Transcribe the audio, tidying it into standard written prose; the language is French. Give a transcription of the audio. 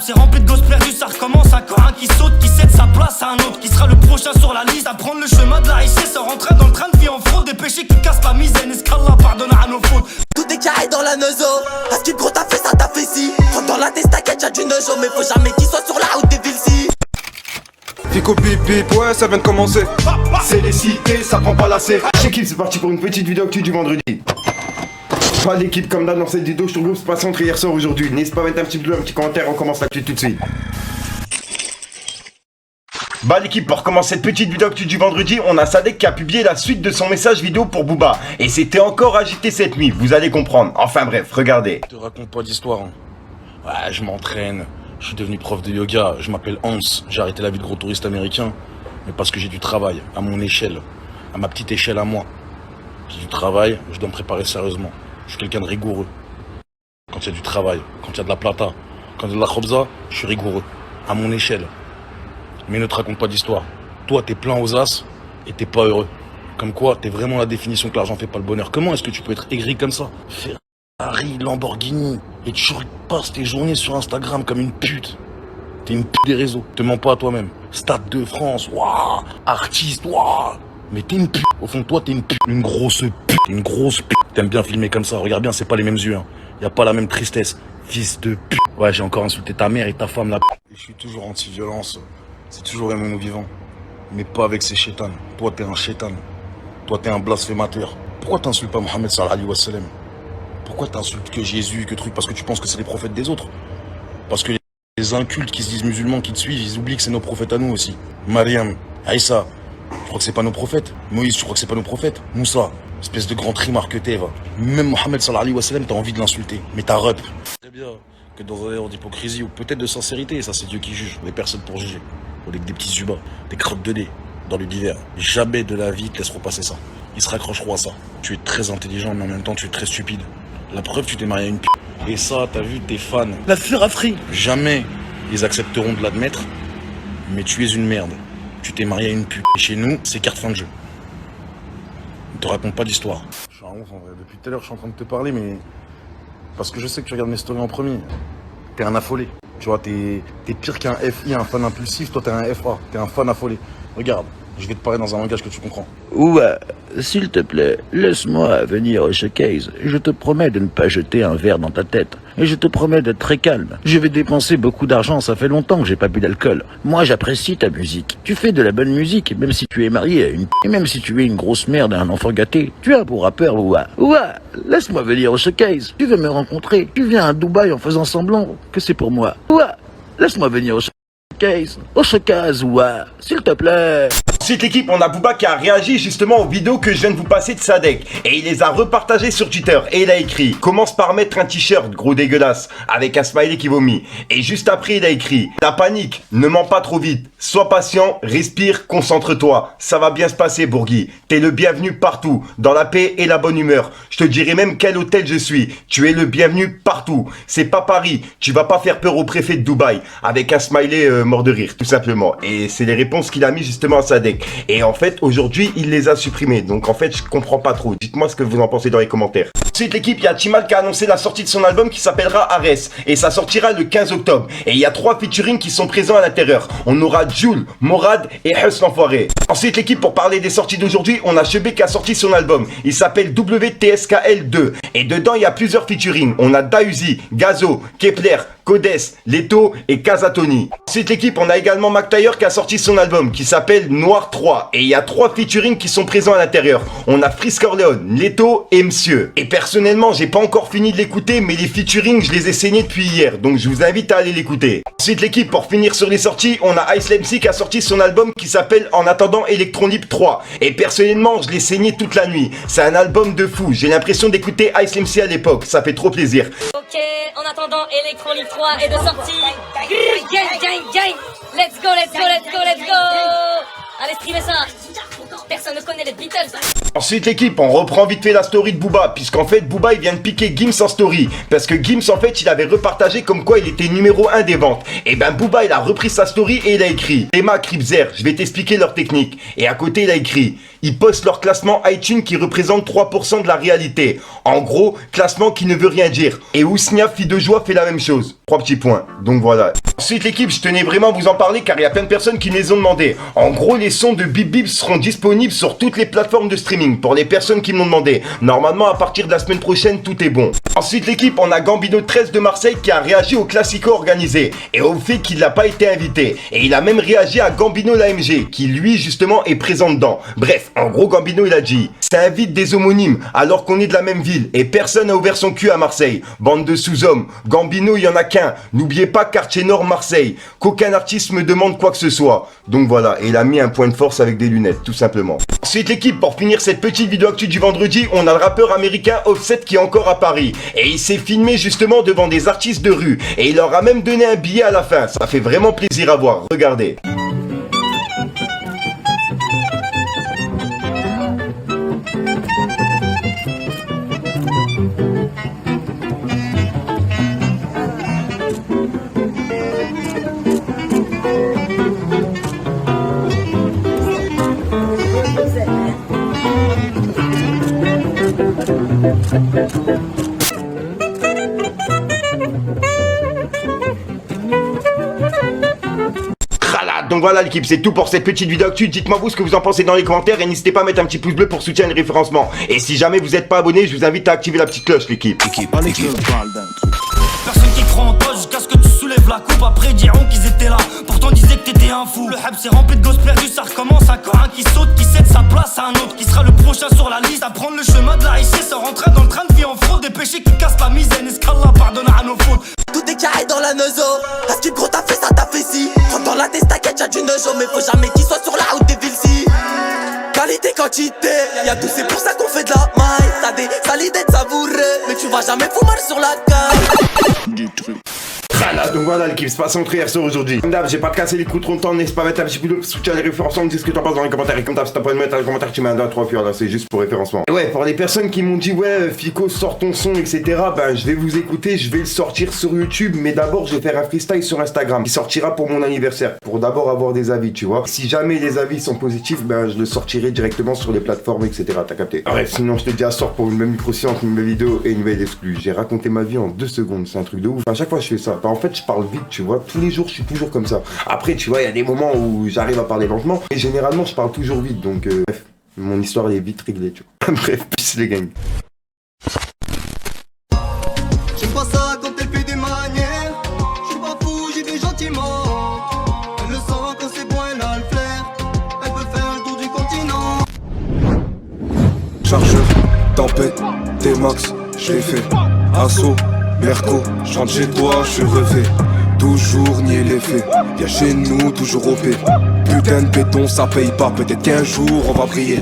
C'est rempli de gosses perdus, ça recommence. Encore un qui saute, qui cède sa place à un autre. Qui sera le prochain sur la liste à prendre le chemin de la IC. Sans rentrer dans le train de vie en fraude. Des péchés qui cassent la misaine. Est-ce qu'Allah pardonnera nos fautes? Tout est carré dans la nozo. À ce que gros t'as fait ça, t'as fait si. Rentre dans la tête, t'inquiète, y'a du nojo. Mais faut jamais qu'il soit sur la route des villes si. Fico bip bip, ouais ça vient de commencer. C'est les cités, ça prend pas la C. L'équipe, c'est parti pour une petite vidéo actu du vendredi. Pas d'équipe comme d'hab dans cette vidéo, je trouve que c'est passé entre hier soir aujourd'hui. N'hésitez pas à mettre un petit bleu, un petit commentaire, on commence l'actu tout de suite. Bah l'équipe, pour commencer cette petite vidéo actu du vendredi, on a Sadek qui a publié la suite de son message vidéo pour Booba. Et c'était encore agité cette nuit, vous allez comprendre. Enfin bref, regardez. Je te raconte pas d'histoire. Hein. Ouais, je m'entraîne, je suis devenu prof de yoga, je m'appelle Hans, j'ai arrêté la vie de gros touriste américain. Mais parce que j'ai du travail, à mon échelle, à ma petite échelle à moi. J'ai du travail, je dois me préparer sérieusement. Je suis quelqu'un de rigoureux. Quand il y a du travail, quand il y a de la plata, quand il y a de la khobza, je suis rigoureux. À mon échelle. Mais ne te raconte pas d'histoire. Toi, t'es plein aux as et t'es pas heureux. Comme quoi, t'es vraiment la définition que l'argent fait pas le bonheur. Comment est-ce que tu peux être aigri comme ça? Ferrari, Lamborghini, et tu passes tes journées sur Instagram comme une pute. T'es une pute des réseaux. Te mens pas à toi-même. Stade de France, waouh, artiste, waouh. Mais t'es une pute. Au fond de toi, t'es une pute. Une grosse pute. Une grosse pute. T'aimes bien filmer comme ça. Regarde bien, c'est pas les mêmes yeux. Hein. Y a pas la même tristesse. Fils de pute. Ouais, j'ai encore insulté ta mère et ta femme, la pute. Et je suis toujours anti-violence. C'est toujours un moment vivant. Mais pas avec ces chétanes. Toi, t'es un chétan. Toi, t'es un blasphémateur. Pourquoi t'insultes pas Mohammed sallallahu alayhi wa sallam? Pourquoi t'insultes que Jésus, que truc? Parce que tu penses que c'est les prophètes des autres. Parce que les incultes qui se disent musulmans, qui te suivent, ils oublient que c'est nos prophètes à nous aussi. Mariam, Aïssa, tu crois que c'est pas nos prophètes? Moïse, tu crois que c'est pas nos prophètes? Moussa, espèce de grand trimar que t'es, va. Même Mohammed sallallahu alayhi wa sallam, t'as envie de l'insulter. Mais t'as rep. Très bien que dans un air d'hypocrisie ou peut-être de sincérité, ça c'est Dieu qui juge, les personnes pour juger. Avec des petits subats, des crottes de nez dans l'univers. Jamais de la vie te laisseront passer ça. Ils se raccrocheront à ça. Tu es très intelligent, mais en même temps tu es très stupide. La preuve, tu t'es marié à une p***. Et ça, t'as vu, tes fans. La furafrie. Jamais ils accepteront de l'admettre, mais tu es une merde. Tu t'es marié à une pute. Et chez nous, c'est carte fin de jeu. Ne te raconte pas d'histoire. Je suis un ouf en vrai. Depuis tout à l'heure, je suis en train de te parler, mais parce que je sais que tu regardes mes stories en premier. T'es un affolé. Tu vois, t'es pire qu'un FI, un fan impulsif. Toi, t'es un FA. T'es un fan affolé. Regarde, je vais te parler dans un langage que tu comprends. Ouais, s'il te plaît, laisse-moi venir au showcase. Je te promets de ne pas jeter un verre dans ta tête. Et je te promets d'être très calme. Je vais dépenser beaucoup d'argent, ça fait longtemps que j'ai pas bu d'alcool. Moi, j'apprécie ta musique. Tu fais de la bonne musique, même si tu es marié à une et même si tu es une grosse merde à un enfant gâté. Tu es un beau rappeur, ouais. Ouais, laisse-moi venir au showcase. Tu veux me rencontrer. Tu viens à Dubaï en faisant semblant que c'est pour moi. Ouais, laisse-moi venir au showcase. Au showcase, ouais, s'il te plaît. Ensuite l'équipe, on a Booba qui a réagi justement aux vidéos que je viens de vous passer de Sadek. Et il les a repartagées sur Twitter. Et il a écrit: commence par mettre un t-shirt gros dégueulasse avec un smiley qui vomit. Et juste après il a écrit: la panique, ne mens pas trop vite. Sois patient, respire, concentre-toi. Ça va bien se passer Bourgui. T'es le bienvenu partout, dans la paix et la bonne humeur. Je te dirai même quel hôtel je suis. Tu es le bienvenu partout. C'est pas Paris. Tu vas pas faire peur au préfet de Dubaï. Avec un smiley mort de rire, tout simplement. Et c'est les réponses qu'il a mis justement à Sadek. Et en fait, aujourd'hui, il les a supprimés. Donc en fait, je comprends pas trop. Dites-moi ce que vous en pensez dans les commentaires. Ensuite, l'équipe, il y a Timal qui a annoncé la sortie de son album qui s'appellera Ares. Et ça sortira le 15 octobre. Et il y a 3 featuring qui sont présents à l'intérieur. On aura Jul, Morad et Huss l'Enfoiré. Ensuite, l'équipe, pour parler des sorties d'aujourd'hui, on a Chebé qui a sorti son album. Il s'appelle WTSKL 2. Et dedans, il y a plusieurs featuring. On a Dausi, Gazo, Kepler, Codes, Leto et Kazatoni. Ensuite l'équipe, on a également Mac Taylor qui a sorti son album qui s'appelle Noir 3. Et il y a 3 featuring qui sont présents à l'intérieur. On a Frisk Orleans, Leto et Monsieur. Et personnellement, j'ai pas encore fini de l'écouter, mais les featuring, je les ai saignés depuis hier. Donc je vous invite à aller l'écouter. Ensuite l'équipe, pour finir sur les sorties, on a Ice MC qui a sorti son album qui s'appelle En attendant Electron Libre 3. Et personnellement, je l'ai saigné toute la nuit. C'est un album de fou. J'ai l'impression d'écouter Ice MC à l'époque. Ça fait trop plaisir. Ok, en attendant, Electron Libre 3 est de sortie. Gang, gang, gang. Let's go, let's go, let's go, let's go. Allez, streamer ça. Personne ne connaît les Beatles. Ensuite l'équipe, on reprend vite fait la story de Booba, puisqu'en fait Booba il vient de piquer Gims en story, parce que Gims en fait il avait repartagé comme quoi il était numéro 1 des ventes. Et ben Booba il a repris sa story et il a écrit: Emma Kripzer, je vais t'expliquer leur technique. Et à côté il a écrit: ils postent leur classement iTunes qui représente 3% de la réalité. En gros, classement qui ne veut rien dire. Et Ousnia, fille de joie, fait la même chose. 3 petits points. Donc voilà. Ensuite l'équipe, je tenais vraiment à vous en parler car il y a plein de personnes qui me les ont demandé. En gros, les sons de Bip Bip seront disponibles sur toutes les plateformes de streaming pour les personnes qui me l'ont demandé. Normalement, à partir de la semaine prochaine, tout est bon. Ensuite l'équipe, on a Gambino 13 de Marseille qui a réagi au Classico organisé et au fait qu'il n'a pas été invité. Et il a même réagi à Gambino l'AMG qui lui justement est présent dedans. Bref, en gros Gambino il a dit: ça invite des homonymes alors qu'on est de la même ville et personne n'a ouvert son cul à Marseille. Bande de sous-hommes. Gambino il y en a qu'un. N'oubliez pas quartier nord Marseille. Qu'aucun artiste me demande quoi que ce soit. Donc voilà, et il a mis un point de force avec des lunettes tout simplement. Ensuite l'équipe, pour finir cette petite vidéo actu du vendredi, on a le rappeur américain Offset qui est encore à Paris. Et il s'est filmé justement devant des artistes de rue. Et il leur a même donné un billet à la fin. Ça fait vraiment plaisir à voir. Regardez. Donc voilà l'équipe, c'est tout pour cette petite vidéo actu. Dites-moi vous ce que vous en pensez dans les commentaires et n'hésitez pas à mettre un petit pouce bleu pour soutenir le référencement. Et si jamais vous n'êtes pas abonné, je vous invite à activer la petite cloche l'équipe. Personne qui croit en toi jusqu'à ce que tu soulèves la coupe. Après diront qu'ils étaient là, pourtant disaient que t'étais un fou. Le hab c'est rempli de gosses perdus, ça recommence. Encore un qui saute, qui cède sa place à un autre, qui sera le prochain sur la liste à prendre le chemin de la richesse, en rentrant dans le train de vie en fraude. Des péchés qui cassent la misaine, est-ce qu'Allah pardonne à nos fautes. Tout est carré dans la neuzo. Est-ce que gros t'as fait ça, t'as fait ci. Rentre dans la tête, t'inquiète, y'a du neuzo. Mais faut jamais qu'il soit sur la route des villes-ci. Qualité, quantité, y'a tout, c'est pour ça qu'on fait de la maille. T'as des salidettes savourées, mais tu vas jamais foutre sur la caille. Du truc. Voilà, donc voilà l'équipe, c'est pas son trier sur aujourd'hui. Comme d'hab, j'ai pas cassé les coups trop longtemps, n'hésite pas à mettre un petit pouce bleu pour soutenir les référencements, me dis ce que t'en penses dans les commentaires. Et comme d'hab, si t'as pas de mettre dans les commentaires, tu mets un 2 à 3 là, c'est juste pour référencement. Et ouais, pour les personnes qui m'ont dit ouais, Fico, sors ton son, etc. Ben je vais vous écouter, je vais le sortir sur YouTube, mais d'abord je vais faire un freestyle sur Instagram qui sortira pour mon anniversaire, pour d'abord avoir des avis, tu vois. Si jamais les avis sont positifs, ben je le sortirai directement sur les plateformes, etc. T'as capté. Bref, sinon je te dis à sort pour une même micro-science, une nouvelle vidéo et une nouvelle exclue. J'ai raconté ma vie en 2 secondes, c'est un truc de ouf. À chaque fois je fais ça. Ben, en fait je parle vite, tu vois, tous les jours je suis toujours comme ça. Après tu vois, il y a des moments où j'arrive à parler lentement et généralement je parle toujours vite, donc bref, mon histoire elle est vite réglée, tu vois. Bref, peace les gangs. J'aime pas ça quand elle fait des manières. J'suis pas fou, j'y vais gentiment. Elle le sent quand c'est bon, elle a le flair. Elle veut faire le tour du continent. Chargeur, tempête, T-Max, j'ai fait assaut, Merco, je rentre chez toi, je suis refait. Toujours nier les faits, viens chez nous, toujours OP. Putain de béton, ça paye pas, peut-être qu'un jour on va briller.